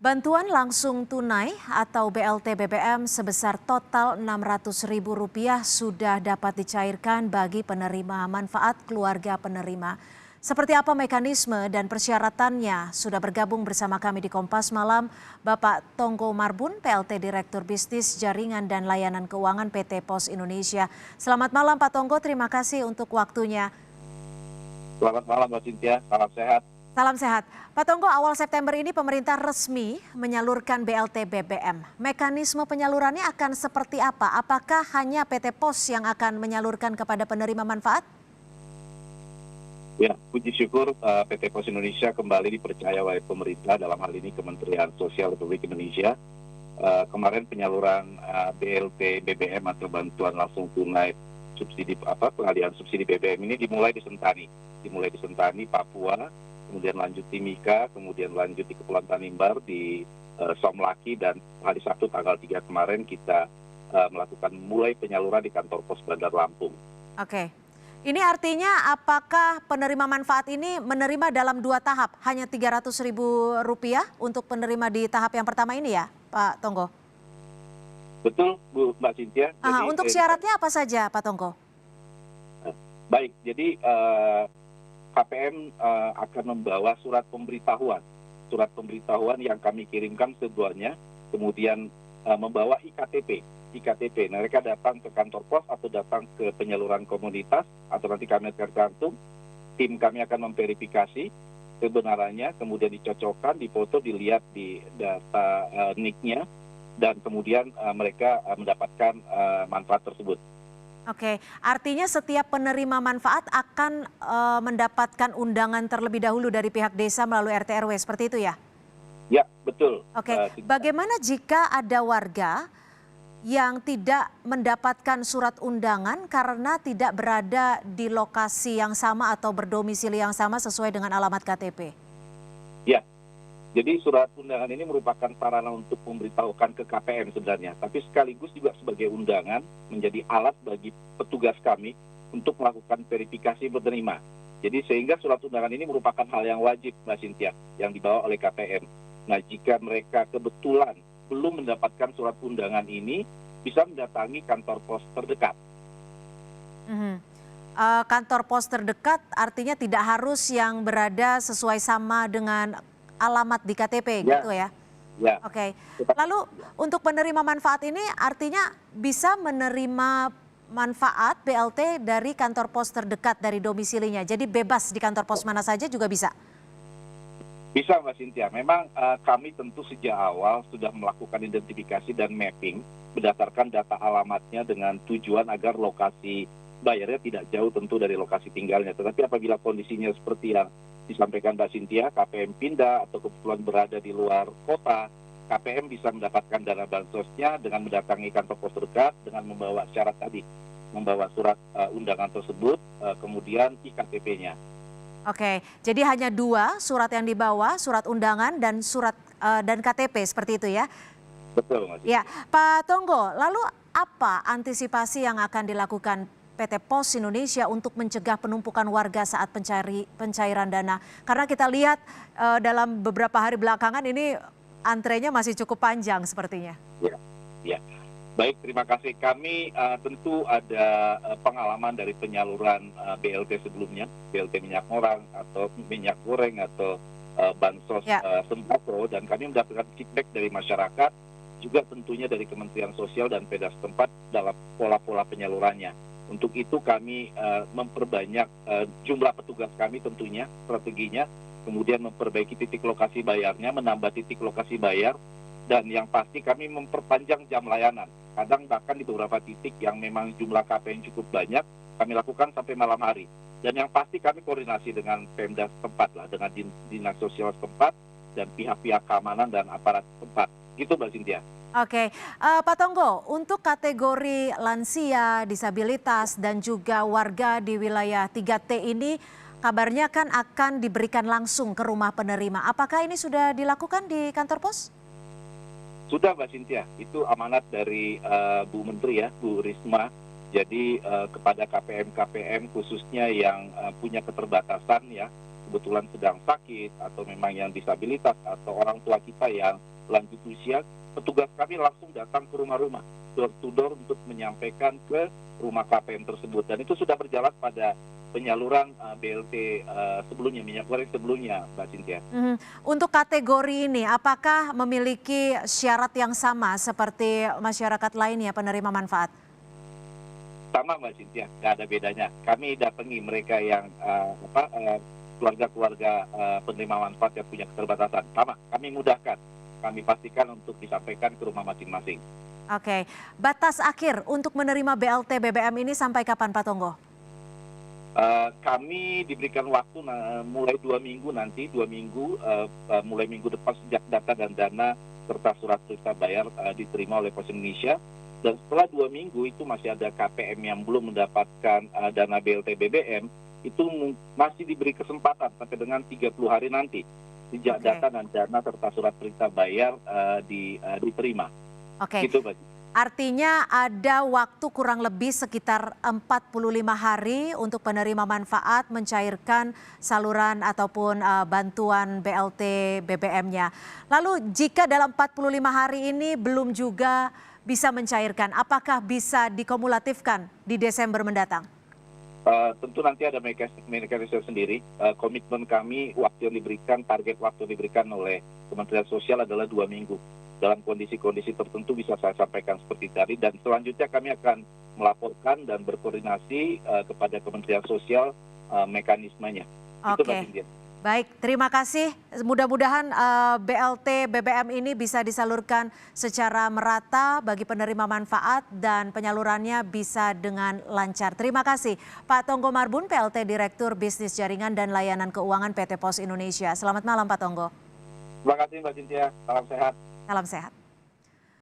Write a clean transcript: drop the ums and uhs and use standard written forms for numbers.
Bantuan langsung tunai atau BLT BBM sebesar total Rp600.000 sudah dapat dicairkan bagi penerima manfaat keluarga penerima. Seperti apa mekanisme dan persyaratannya? Sudah bergabung bersama kami di Kompas Malam Bapak Tonggo Marbun, PLT Direktur Bisnis Jaringan dan Layanan Keuangan PT Pos Indonesia. Selamat malam Pak Tonggo, terima kasih untuk waktunya. Selamat malam Mbak Cynthia, salam sehat. Salam sehat. Pak Tonggo, awal September ini pemerintah resmi menyalurkan BLT BBM. Mekanisme penyalurannya akan seperti apa? Apakah hanya PT Pos yang akan menyalurkan kepada penerima manfaat? Ya, puji syukur PT Pos Indonesia kembali dipercaya oleh pemerintah, dalam hal ini Kementerian Sosial Republik Indonesia. Kemarin penyaluran BLT BBM atau bantuan langsung tunai subsidi pengalihan subsidi BBM ini dimulai di Sentani, Papua, kemudian lanjut di Mika, kemudian lanjut di Kepulauan Tanimbar, di Somlaki, dan hari Sabtu tanggal 3 kemarin kita melakukan mulai penyaluran di kantor pos Bandar Lampung. Oke. Ini artinya apakah penerima manfaat ini menerima dalam 2 tahap? Hanya Rp300.000 untuk penerima di tahap yang pertama ini ya, Pak Tonggo? Betul, Bu Mbak Cynthia. Untuk syaratnya apa saja, Pak Tonggo? Baik, jadi KPM akan membawa surat pemberitahuan yang kami kirimkan seduanya, kemudian membawa IKTP. Nah, mereka datang ke kantor pos atau datang ke penyaluran komunitas, atau nanti kami tergantung, tim kami akan memverifikasi kebenarannya, kemudian dicocokkan, difoto, dilihat di data NIK-nya, dan kemudian mereka mendapatkan manfaat tersebut. Oke, artinya setiap penerima manfaat akan mendapatkan undangan terlebih dahulu dari pihak desa melalui RT RW, seperti itu ya? Ya, betul. Oke, bagaimana jika ada warga yang tidak mendapatkan surat undangan karena tidak berada di lokasi yang sama atau berdomisili yang sama sesuai dengan alamat KTP? Ya, jadi surat undangan ini merupakan sarana untuk memberitahukan ke KPM sebenarnya, tapi sekaligus juga sebagai undangan menjadi alat bagi petugas kami untuk melakukan verifikasi penerima. Jadi sehingga surat undangan ini merupakan hal yang wajib, Mbak Cynthia, yang dibawa oleh KPM. Nah, jika mereka kebetulan belum mendapatkan surat undangan ini, bisa mendatangi kantor pos terdekat. Kantor pos terdekat artinya tidak harus yang berada sesuai sama dengan alamat di KTP, gitu ya? Ya. Oke. Lalu untuk penerima manfaat ini artinya bisa menerima manfaat BLT dari kantor pos terdekat dari domisilinya. Jadi bebas di kantor pos mana saja juga bisa? Bisa Mbak Cynthia, memang kami tentu sejak awal sudah melakukan identifikasi dan mapping berdasarkan data alamatnya dengan tujuan agar lokasi bayarnya tidak jauh tentu dari lokasi tinggalnya. Tetapi apabila kondisinya seperti yang disampaikan Mbak Cynthia, KPM pindah atau kebetulan berada di luar kota, KPM bisa mendapatkan dana bansosnya dengan mendatangi kantor pos terdekat dengan membawa syarat tadi, membawa surat undangan tersebut, kemudian IKTP-nya. Oke, jadi hanya 2 surat yang dibawa, surat undangan dan surat dan KTP, seperti itu ya? Betul, Mas. Ya, Pak Tonggo, lalu apa antisipasi yang akan dilakukan PT Pos Indonesia untuk mencegah penumpukan warga saat pencairan dana? Karena kita lihat dalam beberapa hari belakangan ini antrenya masih cukup panjang sepertinya. Ya. Baik, terima kasih. Kami tentu ada pengalaman dari penyaluran BLT sebelumnya, BLT minyak goreng atau bansos sembako, dan kami mendapatkan feedback dari masyarakat, juga tentunya dari Kementerian Sosial dan Pemda setempat dalam pola-pola penyalurannya. Untuk itu kami memperbanyak jumlah petugas kami tentunya, strateginya, kemudian memperbaiki titik lokasi bayarnya, menambah titik lokasi bayar, dan yang pasti kami memperpanjang jam layanan. Kadang bahkan di beberapa titik yang memang jumlah KPM cukup banyak, kami lakukan sampai malam hari. Dan yang pasti kami koordinasi dengan Pemda setempat lah, dengan Dinas Sosial setempat dan pihak-pihak keamanan dan aparat setempat. Gitu Mbak Cynthia. Oke, Pak Tonggo, untuk kategori lansia, disabilitas, dan juga warga di wilayah 3T ini, kabarnya kan akan diberikan langsung ke rumah penerima. Apakah ini sudah dilakukan di kantor pos? Sudah Mbak Cynthia, itu amanat dari Bu Menteri ya, Bu Risma. Jadi kepada KPM khususnya yang punya keterbatasan ya, kebetulan sedang sakit atau memang yang disabilitas atau orang tua kita yang lanjut usia, petugas kami langsung datang ke rumah-rumah, door to door untuk menyampaikan ke rumah KPM tersebut. Dan itu sudah berjalan pada penyaluran BLT sebelumnya, minyak goreng sebelumnya, Mbak Cynthia. Untuk kategori ini, apakah memiliki syarat yang sama seperti masyarakat lainnya penerima manfaat? Sama Mbak Cynthia, nggak ada bedanya. Kami datangi mereka yang keluarga-keluarga penerima manfaat yang punya keterbatasan. Sama, kami mudahkan, kami pastikan untuk disampaikan ke rumah masing-masing. Oke, batas akhir untuk menerima BLT BBM ini sampai kapan Pak Tonggo? Kami diberikan waktu mulai 2 minggu nanti, 2 minggu, mulai minggu depan sejak data dan dana serta surat perintah bayar diterima oleh Pos Indonesia. Dan setelah 2 minggu itu masih ada KPM yang belum mendapatkan dana BLT BBM, itu masih diberi kesempatan sampai dengan 30 hari nanti sejak data dan dana serta surat perintah bayar diterima. Oke. Gitu, Mbak. Artinya ada waktu kurang lebih sekitar 45 hari untuk penerima manfaat mencairkan saluran ataupun bantuan BLT BBM-nya. Lalu jika dalam 45 hari ini belum juga bisa mencairkan, apakah bisa dikumulatifkan di Desember mendatang? Tentu nanti ada mekanisme sendiri. Komitmen kami, waktu yang diberikan, target waktu yang diberikan oleh Kementerian Sosial adalah 2 minggu. Dalam kondisi-kondisi tertentu bisa saya sampaikan seperti tadi, dan selanjutnya kami akan melaporkan dan berkoordinasi kepada Kementerian Sosial mekanismenya. Oke. Baik, terima kasih. Mudah-mudahan BLT BBM ini bisa disalurkan secara merata bagi penerima manfaat dan penyalurannya bisa dengan lancar. Terima kasih Pak Tonggo Marbun, PLT Direktur Bisnis Jaringan dan Layanan Keuangan PT Pos Indonesia. Selamat malam Pak Tonggo. Terima kasih Mbak Cynthia, salam sehat. Salam sehat.